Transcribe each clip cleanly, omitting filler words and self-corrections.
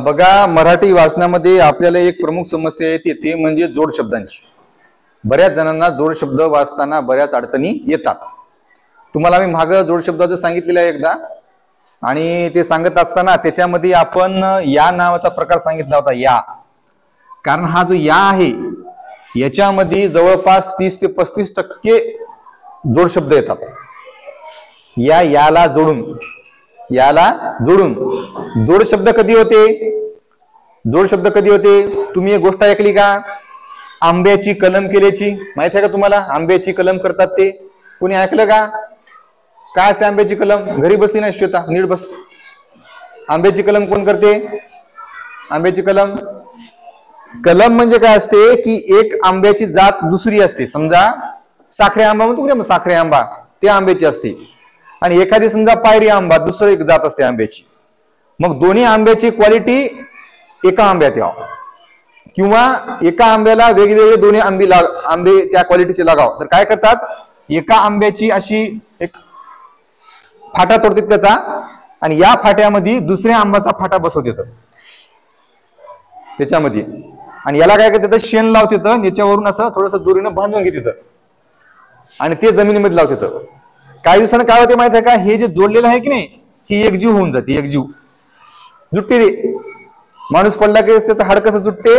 बघा, मराठी वाचनामध्ये आपल्याला एक प्रमुख समस्या येते, ते म्हणजे जोड शब्दांची. बऱ्याच जणांना जोड शब्द वाचताना बऱ्याच अडचणी येतात. तुम्हाला मी मागं जोड शब्दाचं सांगितलेलं आहे एकदा, आणि ते सांगत असताना त्याच्यामध्ये आपण या नावाचा प्रकार सांगितला होता, या. कारण हा जो या आहे याच्यामध्ये जवळपास 30 ते 35% जोड शब्द येतात. याला जोडून जोड शब्द कधी होते? जोड शब्द कधी होते? तुम्ही एक गोष्ट ऐकली का? आंब्याची कलम केल्याची. माहित आहे का तुम्हाला? आंब्याची कलम करतात ते कोणी ऐकलं का? काय असते आंब्याची कलम? घरी बसली नाही श्वेता, नीट बस. आंब्याची कलम कोण करते? आंब्याची कलम म्हणजे काय असते की एक आंब्याची जात दुसरी असते. समजा साखरे आंबा म्हणतो, साखरे आंबा ते आंब्याची असते, आणि एखादी समजा पायरी आंबा दुसरं एक जात असते आंब्याची. मग दोन्ही आंब्याची क्वालिटी एका आंब्यात यावं, किंवा एका आंब्याला वेगवेगळे दोन्ही आंबे त्या क्वालिटीचे लागाव, तर काय करतात? एका आंब्याची अशी एक फाटा तोडतात त्याचा, आणि या फाट्यामध्ये दुसऱ्या आंब्याचा फाटा बसवतात त्याच्यामध्ये, आणि याला काय करतात? शेण लावतात, याच्यावरून असं थोडस दोरीनं बांधून घेतात आणि ते जमिनीमध्ये लावतात. काही दिवसांनी काय होते माहित आहे का? हे जे जोडलेलं आहे की नाही, ही एकजीव होऊन जाते. एकजीव जुटते रे. माणूस पडला की त्याचं हाड कसं जुटते,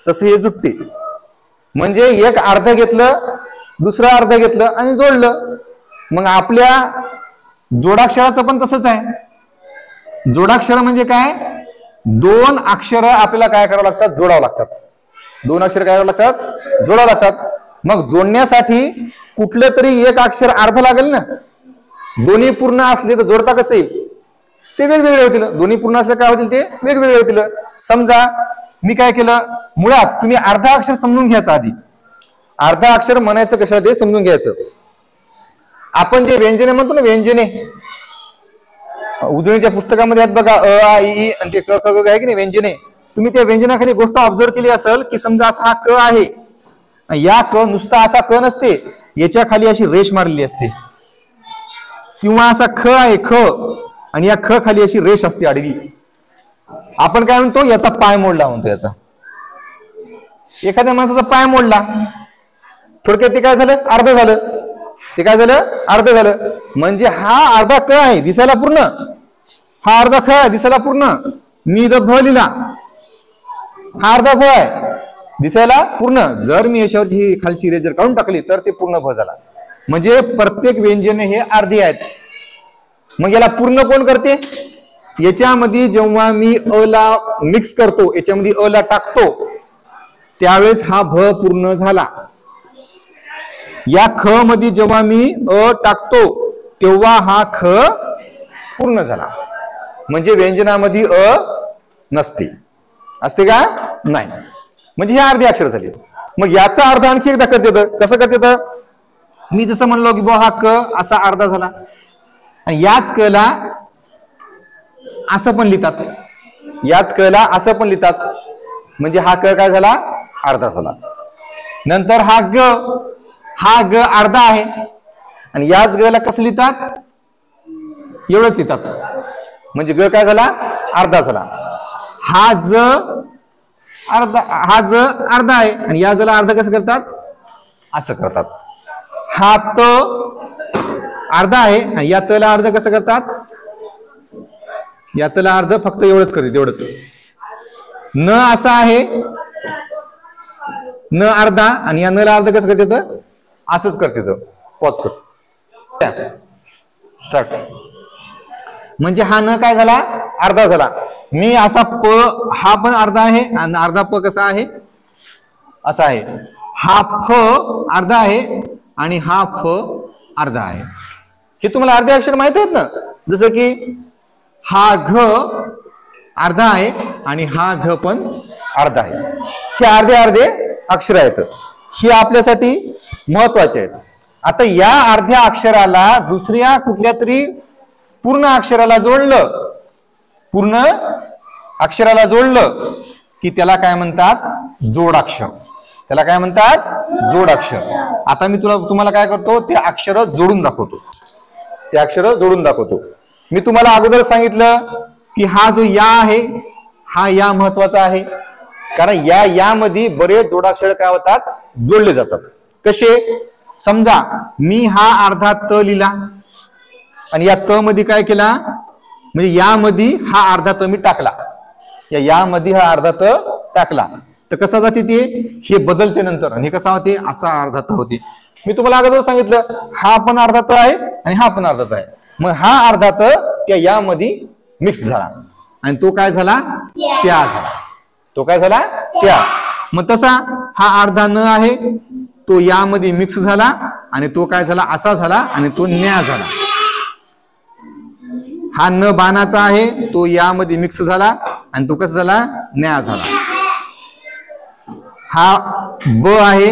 तसं हे जुटते. म्हणजे एक अर्ध घेतलं, दुसरं अर्ध घेतलं आणि जोडलं. मग आपल्या जोडाक्षराचं पण तसंच आहे. जोडाक्षर म्हणजे काय? दोन अक्षर आपल्याला काय करावं लागतात? जोडावं लागतात. दोन अक्षर काय करावं लागतात? जोडावं लागतात. मग जोडण्यासाठी कुठलं तरी एक अक्षर अर्ध लागेल ना. दोन्ही पूर्ण असले तर जोडता कसं येईल? ते वेगवेगळे होतील. दोन्ही पूर्ण असले काय होतील? ते वेगवेगळे होतील. समजा मी काय केलं, मुळात तुम्ही अर्धा अक्षर समजून घ्यायचं. आधी अर्धा अक्षर म्हणायचं कशाला ते समजून घ्यायचं. आपण जे व्यंजने म्हणतो ना, व्यंजने उजळीच्या पुस्तकामध्ये आहेत बघा, अ आ इ ई आणि ते क ख ग आहे की नाही, व्यंजने. तुम्ही त्या व्यंजनाखाली गोष्ट ऑब्झर्व केली असेल की समजा असा हा क आहे, या क नुसता असा क नसते, याच्या खाली अशी रेष मारलेली असते. किंवा असा ख आहे, ख, आणि या ख खाली अशी रेष असते आडवी. आपण काय म्हणतो? याचा पाय मोडला म्हणतो. याचा एखाद्या माणसाचा पाय मोडला, थोडक्यात ते काय झालं? अर्ध झालं. ते काय झालं? अर्ध झालं. म्हणजे हा अर्धा क आहे दिसायला पूर्ण, हा अर्धा ख आहे दिसायला पूर्ण. मी इथं भ लिहिला, हा अर्धा भ आहे दिसायला पूर्ण. जर मी याच्यावरची खालची रेष जर काढून टाकली तर ते पूर्ण भ झाला. म्हणजे प्रत्येक व्यंजने हे अर्धी आहेत. मग याला पूर्ण कोण करते? याच्यामध्ये जेव्हा मी अ ला मिक्स करतो, याच्यामध्ये अ ला टाकतो, त्यावेळेस हा भ पूर्ण झाला. या ख मध्ये जेव्हा मी अ टाकतो तेव्हा हा ख पूर्ण झाला. म्हणजे व्यंजनामध्ये अ नसते. असते का? नाही. म्हणजे हे अर्धे अक्षर झाले. मग याचा अर्थ आणखी एकदा करते. कसं करते? मी जसं म्हणलो की हा क असा अर्धा झाला, आणि याच क ला असं पण लिहितात, याच क ला असं पण लिहितात. म्हणजे हा क काय झाला? अर्धा झाला. नंतर हा ग अर्धा आहे, आणि याच ग ला कसं लिहितात? एवढंच लिहितात. म्हणजे ग काय झाला? अर्धा झाला. हा ज अर्धा आहे, आणि या जला अर्धा कसं करतात? असं करतात. हा त अर्धा आहे, आणि या त ला अर्ध कसं करतात? या त ला अर्ध फक्त एवढंच करते, एवढंच. न असा आहे, न अर्धा, आणि या न ला अर्ध कसं करते? असंच करते. पॉज कर, स्टार्ट. म्हणजे हा न काय झाला? अर्धा झाला. मी असा प, हा पण अर्धा आहे, आणि अर्धा प कसा आहे? असा आहे. हा फ अर्धा आहे, आणि हा फ अर्धा आहे. हे तुम्हाला अर्धे अक्षर माहित आहेत ना. जसं की हा घ अर्धा आहे, आणि हा घ पण अर्धा आहे. हे अर्धे अर्धे अक्षर आहेत. हे आपल्यासाठी महत्वाचे आहेत. आता या अर्ध्या अक्षराला दुसऱ्या कुठल्या तरी पूर्ण अक्षराला जोडलं, पूर्ण अक्षराला जोडलं की त्याला काय म्हणतात? जोडाक्षर. त्याला काय म्हणतात? जोडाक्षर. आता मी तुम्हाला काय करतो? ते अक्षर जोडून दाखवतो. ते अक्षर जोडून दाखवतो. मी तुम्हाला अगोदर सांगितलं की हा जो या आहे हा या महत्वाचा आहे, कारण यामध्ये बरेच जोडाक्षर काय होतात, जोडले जातात. कसे? समजा मी हा अर्धा त लिहिला आणि या त मध्ये काय केला, म्हणजे यामध्ये हा अर्धा त मी टाकला, यामध्ये हा अर्धा त टाकला, तर कसा जाते ते, हे बदलते नंतर आणि कसा होते, असा अर्धा त होते. मी तुम्हाला अगोदर सांगितलं हा पण अर्धा त आहे आणि हा पण अर्धा त आहे. मग हा अर्धा त त्या यामध्ये मिक्स झाला आणि तो काय झाला, त्या झाला. तो काय झाला, त्या. मग तसा हा अर्धा न आहे तो यामध्ये मिक्स झाला आणि तो काय झाला, असा झाला आणि तो न्या झाला. हा न बाणाचा आहे तो यामध्ये मिक्स झाला आणि तो कसा झाला, न्या झाला. हा ब आहे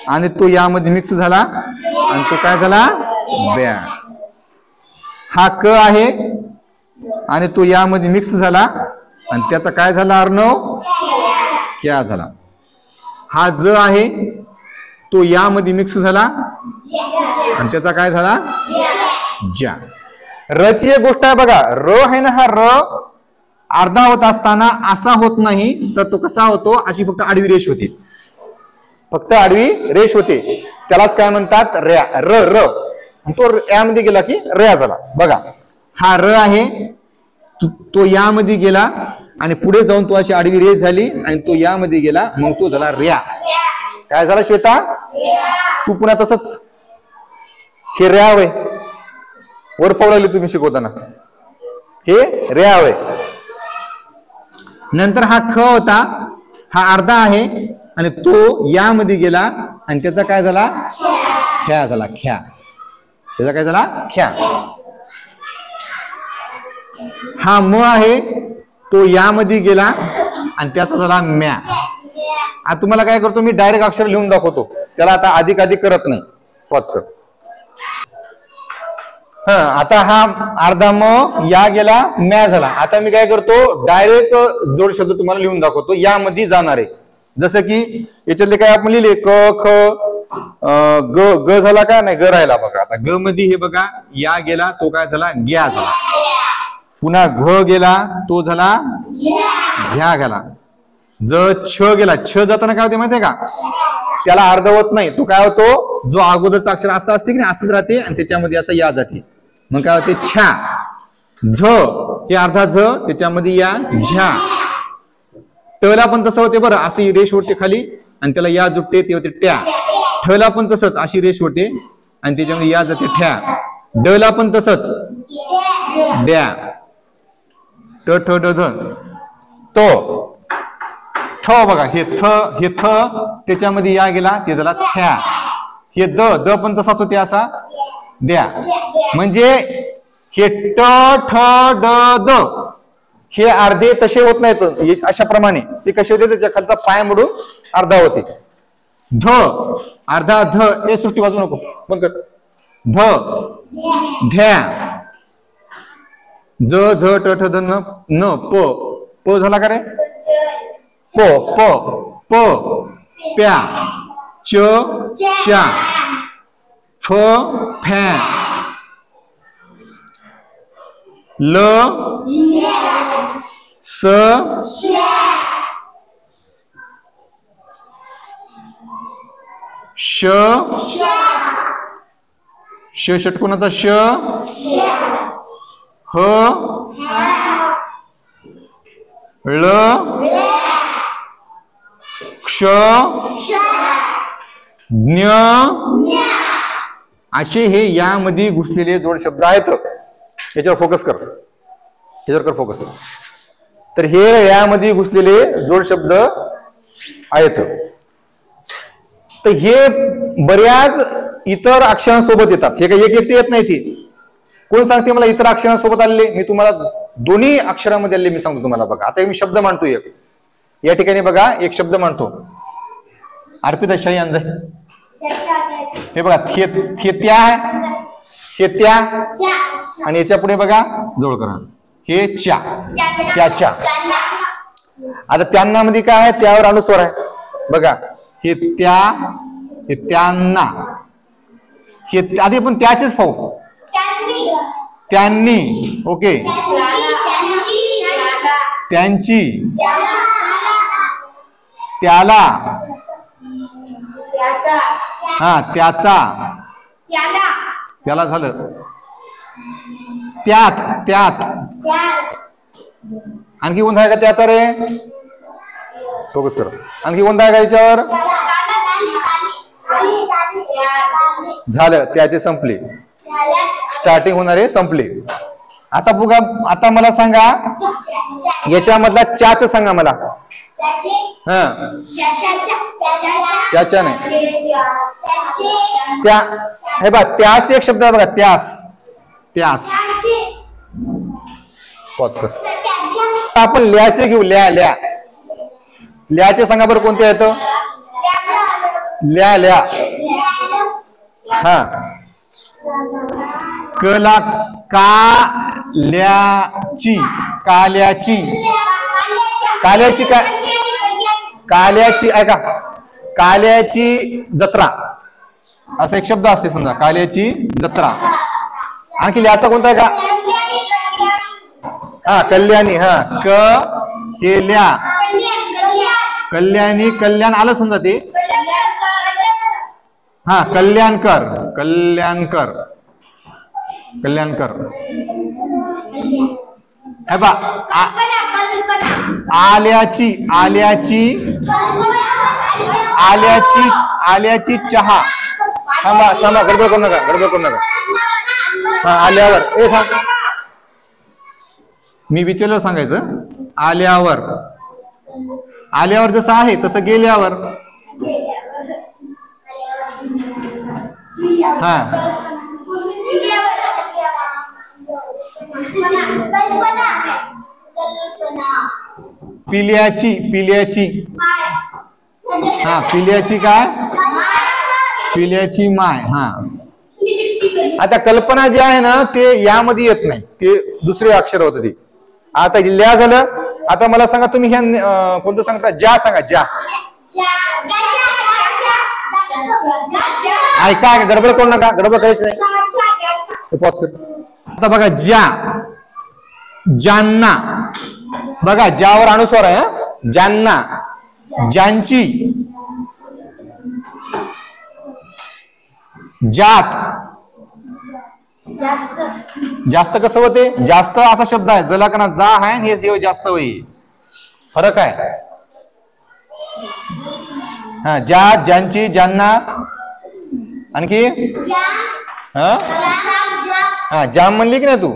आणि तो यामध्ये मिक्स झाला आणि तो काय झाला, ब्या. हा क आहे आणि तो यामध्ये मिक्स झाला आणि त्याचा काय झाला, अर्णव, क्या झाला. हा ज आहे तो यामध्ये मिक्स झाला आणि त्याचा काय झाला, ज्या. रची एक गोष्ट आहे बघा, र आहे ना, हा र अर्धा होत असताना असा होत नाही, तर तो कसा होतो, अशी फक्त आडवी रेष होते, फक्त आडवी रेष होते. त्यालाच काय म्हणतात, रया. र र तो यामध्ये गेला की रया झाला. बघा हा र आहे तो यामध्ये गेला आणि पुढे जाऊन तो अशी आडवी रेष झाली आणि तो यामध्ये गेला, मग तो झाला रया. काय झाला श्वेता, तू पुन्हा तसंच हे रया होय, वर फोडले तुम्ही शिकवताना, हे रया होय. नंतर हा ख होता, हा अर्धा आहे आणि तो यामध्ये गेला आणि त्याचा काय झाला, ख्या झाला, ख्या. त्याचा काय झाला, ख्या. हा म आहे तो यामध्ये गेला आणि त्याचा झाला म्या. आता तुम्हाला काय करतो, मी डायरेक्ट अक्षर लिहून दाखवतो, त्याला आता अधिक करत नाही. पॉज कर. आता हा अर्धा म या गेला, म्या झाला. आता मी काय करतो, डायरेक्ट जोड शब्द तुम्हाला लिहून दाखवतो, यामध्ये जाणारे. जसं की याच्यातले काय आपण लिहिले, क ख ग, ग झाला का नाही, ग राहिला बघा. आता ग मध्ये हे बघा, या गेला तो काय झाला, ग्या झाला. पुन्हा घ गेला तो झाला घ्या गेला. ज छ गेला, छ जाताना काय होते माहितीये का, त्याला अर्ध होत नाही, तो काय होतो, जो अगोदरचा अक्षर असं असते की नाही, असंच राहते आणि त्याच्यामध्ये असं या जाते, मग काय होते, छा. झ हे अर्धा झ, त्याच्यामध्ये या, झ्या. टला पण तसं होते बरं, अशी रेष होते खाली आणि त्याला या जुटते, ते होते ट्या. ठला पण तसंच, अशी रेष होते आणि त्याच्यामध्ये या जाते, ठ्या. डला पण तसंच, द्या. ट ठ ड ध, तो. थ बघा, हे थ, हे थ त्याच्यामध्ये या गेला, ते झाला थ्या. हे द, द पण तसाच होते, असा द्या. म्हणजे हे ट ठ ड द हे अर्धे तसे होत नाहीत, अशा प्रमाणे ते कसे होते, त्याच्या खालचा पाय मोडून अर्धा होते. ध अर्धा, ध हे सृष्टी वाजू नको, बंद कर. ध, ध्या. ज झ ट ठ द न, प, प झाला का रे, प प प, प्या. च च्या. फ फॅ. ल स श, श षटकोनाचा श, ह ळ क्ष ज्ञ, असे हे यामध्ये घुसलेले जोड शब्द आहेत. याच्यावर फोकस कर, याच्यावर कर फोकस. तर हे यामध्ये घुसलेले जोड शब्द आहेत. तर हे बऱ्याच इतर अक्षरांसोबत येतात, हे काही एक एकटे येत नाही. ती कोण सांगते मला इतर अक्षरांसोबत आलेले, मी तुम्हाला दोन्ही अक्षरामध्ये आलेले मी सांगतो तुम्हाला. बघा आता मी शब्द मांडतो एक, या ठिकाणी बघा एक शब्द मांडतो. अर्पिता शाही अंज, हे बघा थेत्या आहे, थेत्या. आणि याच्या पुढे बघा जोड करा, हे च्या, त्याच्या. आता त्यांना मध्ये काय आहे, त्यावर अनुस्वार आहे बघा. हे त्या, हे त्यांना, हे आधी आपण त्याचेच पाहू. त्यांनी, ओके, त्यांची, त्याला, हा त्याचा, त्याला झालं, त्यात, त्यात, आणखी कोणता आहे का त्याचा रे? फोकस कर. आणखी कोणता आहे का याच्यावर? झालं, त्याचे संपले, स्टार्टिंग होणारे संपले. आता बघा, आता मला सांगा याच्यामधला च्याच सांगा मला. हा त्याच्या नाही, त्या, हे बघा त्यास एक शब्द आहे बघा, त्यास, त्यास. पॉज कर. आपण ल्याचे घेऊ, ल्या, ल्या, ल्याचे सांगा बरं कोणते आहेत? ल्या, ल्या, हा कला, काल्याची, काल्याची, काल्याची काय? काल्याची ऐका, काल्याची जत्रा असा एक शब्द असते समजा, काल्याची जत्रा. आणखी ल्याचा कोणता आहे का? हा कल्याणी, हा क केल्या, कल्याणी, कल्याण आलं समजा ते, हा कल्याणकर, कल्याणकर, कल्याणकर. हे बा आल्याची, आल्याची, आल्याची, आल्याची चहा. थांबा थांबा, गडबड करू नका, गडबड करू नका. हा आल्यावर, ए थांब, मी विचारलं सांगायचं. आल्यावर, आल्यावर जसं आहे तसं गेल्यावर. हा पिल्याची, पिल्याची, हा पिल्याची काय? पिल्याची माय. हा आता कल्पना जी आहे ना ते यामध्ये येत नाही, ते दुसरे अक्षर होत ते. आता ल्या झालं. आता मला सांगा तुम्ही ह्या कोणतं सांगता? ज्या सांगा, ज्या. ऐका, गडबड करू नका, गडबड करायची नाही. पॉज कर. आता बघा ज्या, ज्यांना, बघा ज्यावर अनुस्वार आहे, ज्यांना, ज्यांची, ज्यात. जास्त कसं होते? जास्त असा शब्द आहे, जला का जा आहे, हे जास्त होईल, फरक आहे. हा ज्या, ज्यांची, ज्यांना. आणखी हा जाम म्हणली की नाही तू?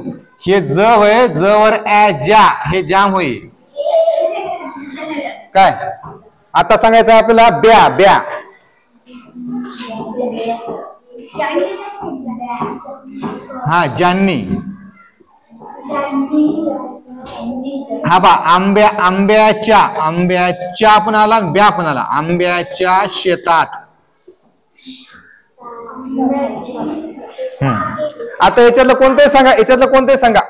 हे ज होय, ज वर ऍ ज्या, हे जाम होईल. काय आता सांगायचं आपल्याला? ब्या, ब्या. हा ज्यांनी. हा बा आंब्या, आंब्याच्या, आंब्याच्या पण आला, ब्या पण आला. आंब्याच्या शेतात. आता याच्यातलं कोणतंही सांगा, याच्यातलं कोणतंही सांगा.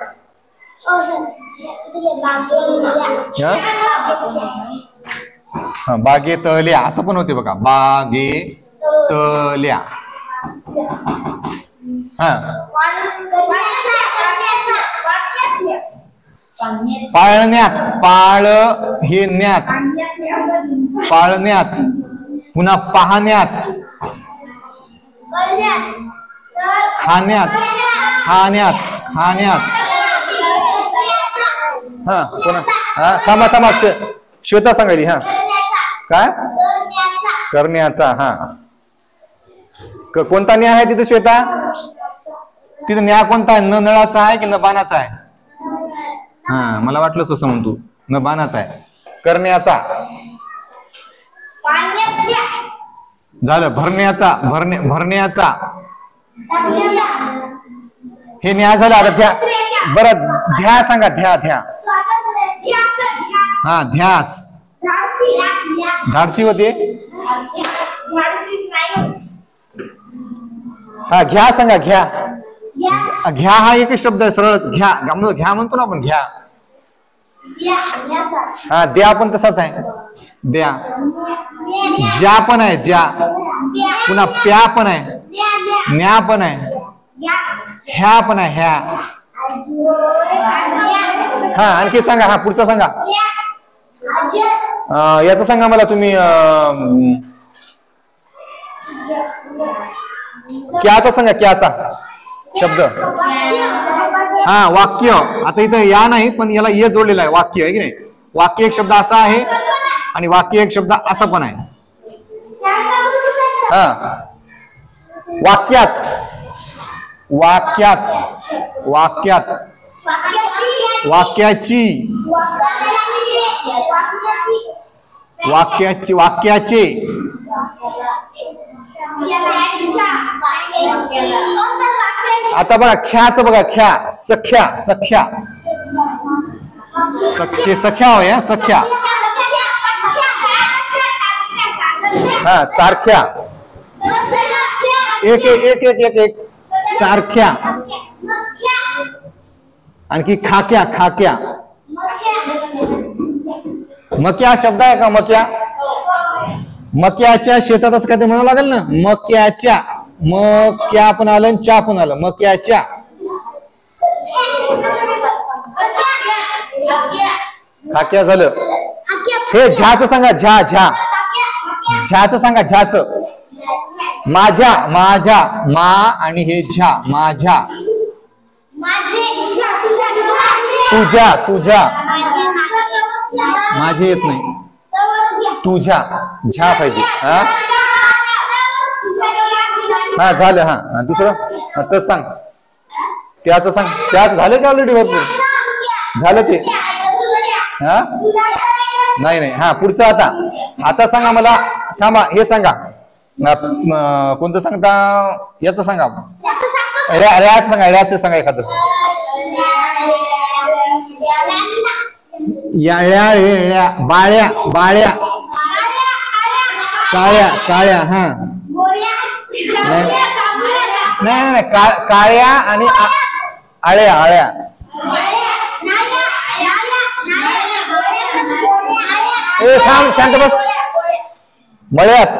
बागेतल्या असं पण होते बघा, बागेतल्या. हा पाळण्यात, पाळ हे न्यात, पाळण्यात. पुन्हा पाहण्यात, खाण्यात, खाण्यात, खाण्यात. हा पुन्हा हा थांबा थांबा, श्वेता सांगायली. हा काय? करण्याचा. हा कोणता न्याय आहे तिथे श्वेता? तिथे न्याय कोणता आहे? न नळाचा आहे की न बाणाचा आहे? हा मला वाटलं तसं म्हणतो, न बाणाचा आहे. करण्याचा झालं. भरण्याचा, भरण्याचा. हे न्याय झालं. आता ध्या, बरं ध्या सांगा, ध्या, ध्या. हा ध्यास. धाडसी होते. हा घ्या सांगा, घ्या. घ्या हा एक शब्द आहे, सरळच घ्या. घ्या म्हणतो ना आपण, घ्या. हा द्या पण तसाच आहे, द्या. ज्या पण आहे, ज्या. पुन्हा प्या पण आहे, न्या पण आहे, ह्या पण आहे, ह्या. हा आणखी सांगा, हा पुढचा सांगा. याचं सांगा मला तुम्ही. क्याचा सांगा, क्याचा शब्द. हा वाक्य. आता इथं या नाही पण याला ये जोडलेला आहे, वाक्य आहे की नाही. वाक्य एक शब्द असा आहे आणि वाक्य एक शब्द असा पण आहे. हा वाक्यात, वाक्यात, वाक्यात, वाक्याची, वाक्याची, वाक्याचे. आता बघा ख्याच बघा, ख्या सख्या, सख्या, सख्य, सख्या होय सख्या. हा सारख्या. एक एक एक एक एक एक सारख्या. आणखी खाक्या, खाक्या. मक्या शब्द आहे का मक्या? मक्याच्या शेतात असं काय ते म्हणावं लागेल ना, मक्याच्या. मक्या पण आलं, चा पण आलं, मक्याच्या. खाक्या झालं. हे झ्याच सांगा, झ्या, झ्या. झ्याच सांगा, झ्याच. माझ्या, माझ्या, मा आणि हे झ्या, माझ्या. तुझ्या, तुझ्या. माझे येत नाही, तुझ्या. झ्या पाहिजे. हा हा झालं. हा दुसरं तस सांग, त्याच सांग. त्याच झालं का ऑलरेडी? भरपूर झालं ते. हा नाही नाही. हा पुढचं आता. आता सांगा मला, थांबा हे सांगा. कोणतं सांगता? याच सांगा, रॅच सांगा, रॅच सांगा एखादं. याळ्या, येळ्या, बाळ्या, बाळ्या, काळ्या, काळ्या. हा नाही नाही, काळ्या आणि आळ्या, आळ्या. ए थांब, शांत बस. मळ्यात,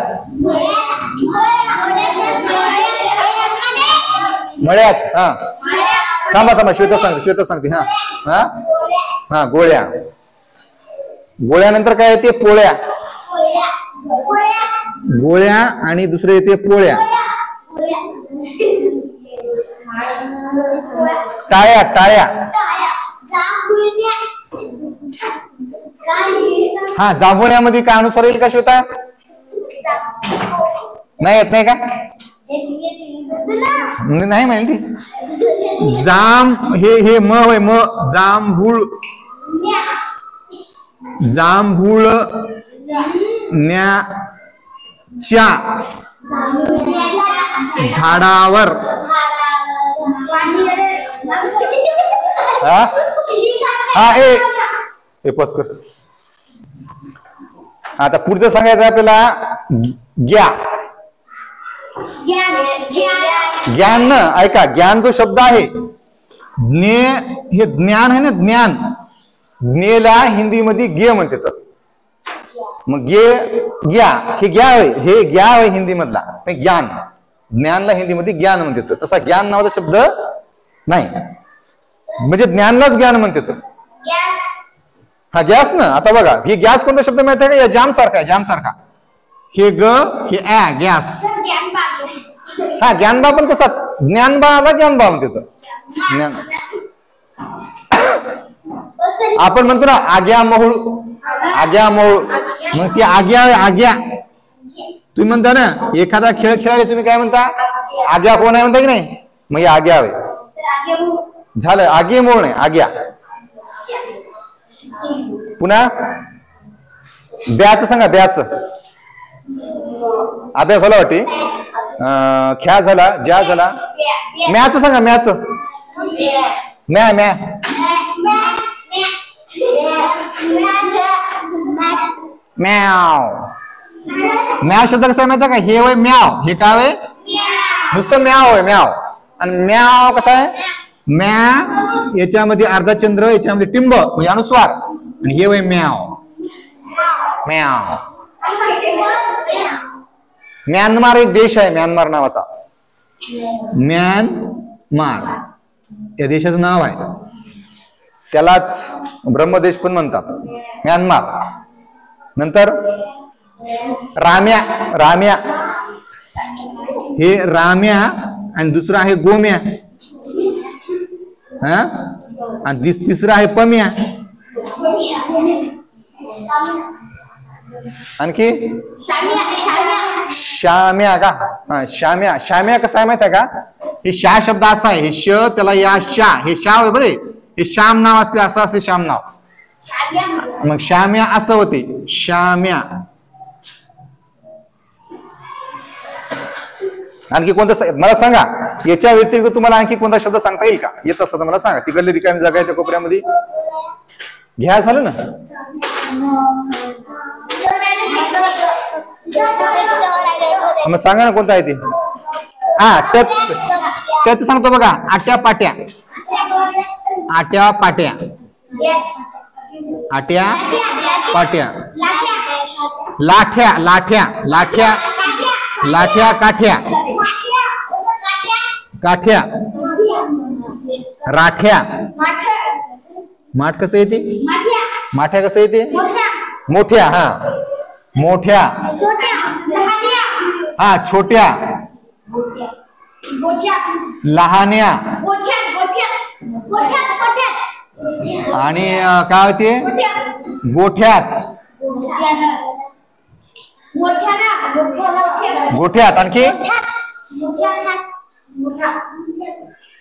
मळ्यात. हा थांबा थांबा, श्वेता सांगते, श्वेता सांगते. हा हा हा गोळ्या. गोळ्यानंतर काय येते? पोळ्या. गोळ्या आणि दुसरे येते पोळ्या. टाळ्या, टाळ्या. हा जांभुळ्यामध्ये काय अनुस्वार येईल का श्वेता? नाही येत नाही का? नाही माहिती. जाम हे म होय, म. जांभूळ, जांभूळ, न्या, च्या. झाडावर. हा हा ए पस्कर. आता पुढचं सांगायचं आपल्याला. ग्या. ज्ञान ना, ऐका, ज्ञान जो शब्द आहे, ज्ञे हे ज्ञान आहे ना, ज्ञान. ज्ञेला हिंदीमध्ये गे म्हणते. तर मग गे, ग्या, हे ग्या होय, हे ग्या होय हिंदी मधला. ज्ञान, ज्ञानला हिंदीमध्ये ज्ञान म्हणते. तसा ज्ञान नावाचा शब्द नाही, म्हणजे ज्ञानलाच ज्ञान म्हणते. तर हा गॅस ना. आता बघा हे गॅस कोणता शब्द माहिती आहे का? या जाम सारखा आहे, जाम सारखा. हे ग, हे ऍ, गॅस. हा ज्ञानबा पण तसाच. ज्ञानबाला ज्ञानबा म्हणते. तर ज्ञान आपण म्हणतो ना, आग्या महूळ, आग्या महूळ. मग ती आग्या, आग्या. तुम्ही म्हणता ना एखादा खेळ खेळायला, तुम्ही काय म्हणता? आग्या कोण आहे म्हणता की नाही? मग हे आग्या हवे झालं. आगे मोळ नाही, आग्या. पुन्हा ब्याच सांगा, ब्याच. अभ्यास झाला वाटते. ख्या झाला, ज्या झाला. मॅच सांगा, मॅच. म्या, म्या. म्याव. म्याव शब्द कसा आहे माहिती का? हे वय म्याव, हे काय वय? नुसतं म्याव आहे, म्याव. आणि म्याव कसा आहे? म्या याच्यामध्ये अर्धचंद्र, याच्यामध्ये टिंब म्हणजे अनुस्वार. आणि हे वय म्याव, म्याव. म्यानमार एक देश आहे, म्यानमार नावाचा. म्यानमार. या देशाचं नाव आहे, त्यालाच ब्रह्मदेश पण म्हणतात, म्यानमार. नंतर राम्या, राम्या हे राम्या आणि दुसरा आहे गोम्या, हा, आणि तिसरा आहे पम्या. आणखी शाम्या का, हा शाम्या. शाम्या कसं आहे माहिती आहे का, हे शा शब्द असा आहे, हे श त्याला या शा, हे शा होय बरे, हे श्याम नाव असते, असं असते श्याम नाव, मग शाम्या असं होते, शाम्या. आणखी कोणतं मला सांगा, याच्या व्यतिरिक्त तुम्हाला आणखी कोणता शब्द सांगता येईल का? येत असतं तर मला सांगा. ती गल्ली रिकामी जागा आहे त्या कोपऱ्यामध्ये. घ्या झालं ना, मग सांगा ना कोणतं आहे ते. हा त्यात सांगतो बघा, आट्या पाट्या, आट्या पाट्या, आट्या पाट्या, लाठ्या लाठ्या लाठ्या लाठ्या, काठ्या काठ्या, राठ्या. माठ कसं येते, माठ्या कसं येते, मोठ्या, हा मोठ्या, हा छोट्या, लहान्या, आणि काय होते गोठ्यात, गोठ्यात. आणखी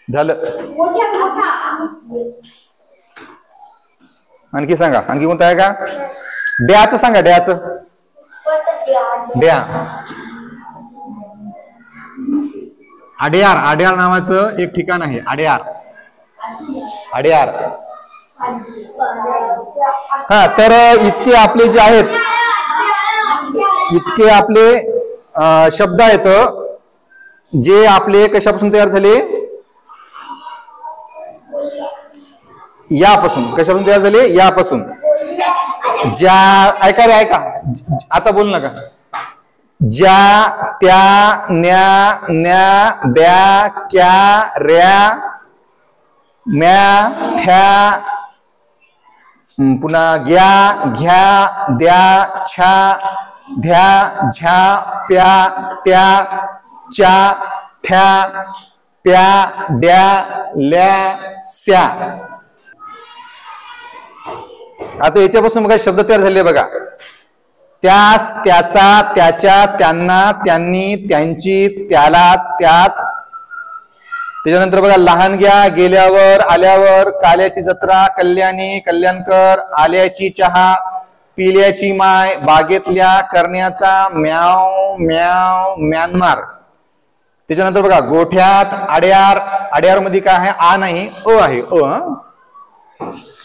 झालं, आणखी सांगा, आणखी कोणतं आहे का? ड्याचं सांगा, ड्याचं. ड्या, आड्यार, आड्यार नावाचं एक ठिकाण आहे, आड्यार, आड्यार. हा, तर इतके आपले जे आहेत, इतके आपले शब्द आहेत जे आपले कशापासून तयार झाले, यापासून. कशापासून तयार झाले, यापासून. ज्या, ऐका रे ऐका, आता बोल नका. ज्या, त्या, न्या, न्या, ब्या, क्या, रॅ, म्या, ठ्या, पुन्हा ग्या, घ्या, द्या, छा, ध्या, झ्या, प्या, त्या, च्या, ठ्या, प्या, द्या, ल्या, स्या. आता याच्यापासून बघा शब्द तयार झाले बघा. त्यास, त्याचा, त्याच्या, त्यांना, त्यांनी, त्यांची, त्याला, त्यात. त्याच्यानंतर बघा लहानग्या, गेल्यावर, आल्यावर, काल्याची जत्रा, कल्याणी, कल्याणकर, आल्याची चहा, पिल्याची माय, बागेतल्या, करण्याचा, म्याव, म्याव, म्यानमार. त्याच्यानंतर बघा गोठ्यात, आड्यार, आड्यार मध्ये काय आहे, आ नाही अ आहे, अ.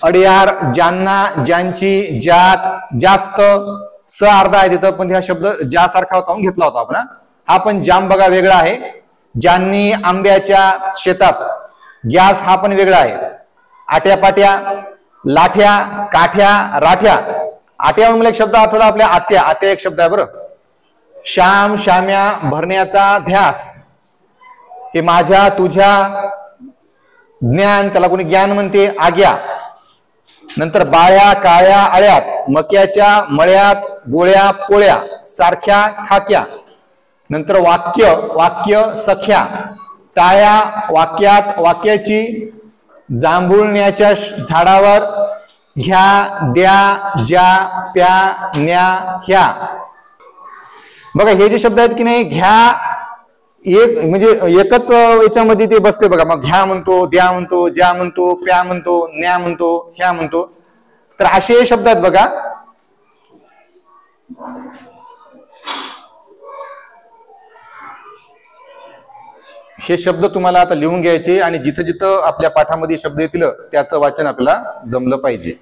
अड्यार, ज्यांना, ज्यांची, ज्यात, जास्त, स अर्धा आहे तिथं, पण हा शब्द ज्या सारखा होता म्हणून घेतला होता आपण. हा पण जाम बघा वेगळा आहे. ज्यांनी आंब्याच्या शेतात, गॅस हा पण वेगळा आहे. आट्या पाट्या, लाठ्या, काठ्या, राठ्या. आट्यावर मला एक शब्द आठवला आपल्या, आत्या, आत्या एक शब्द आहे बरं. श्याम, श्याम्या, भरण्याचा ध्यास, हे माझ्या, तुझ्या, ज्ञान, त्याला कोणी ज्ञान म्हणते, आग्या. नंतर बाळ्या, काळ्या, आळ्यात, मक्याच्या मळ्यात, गोळ्या, पोळ्या, सारख्या, खाक्या. नंतर वाक्य, वाक्य, सख्या, टाळ्या, वाक्यात, वाक्याची, जांभुळण्याच्या झाडावर, घ्या, द्या, ज्या, प्या, न्या, ह्या. बघा हे जे शब्द आहेत की नाही, घ्या एक म्हणजे एकच याच्यामध्ये ते बसते बघा. मग घ्या म्हणतो, द्या म्हणतो, ज्या म्हणतो, प्या म्हणतो, न्या म्हणतो, ह्या म्हणतो. तर असे शब्द आहेत बघा. हे शब्द तुम्हाला आता लिहून घ्यायचे आणि जिथं जिथं आपल्या पाठामध्ये शब्द येतील त्याचं वाचन आपल्याला जमलं पाहिजे.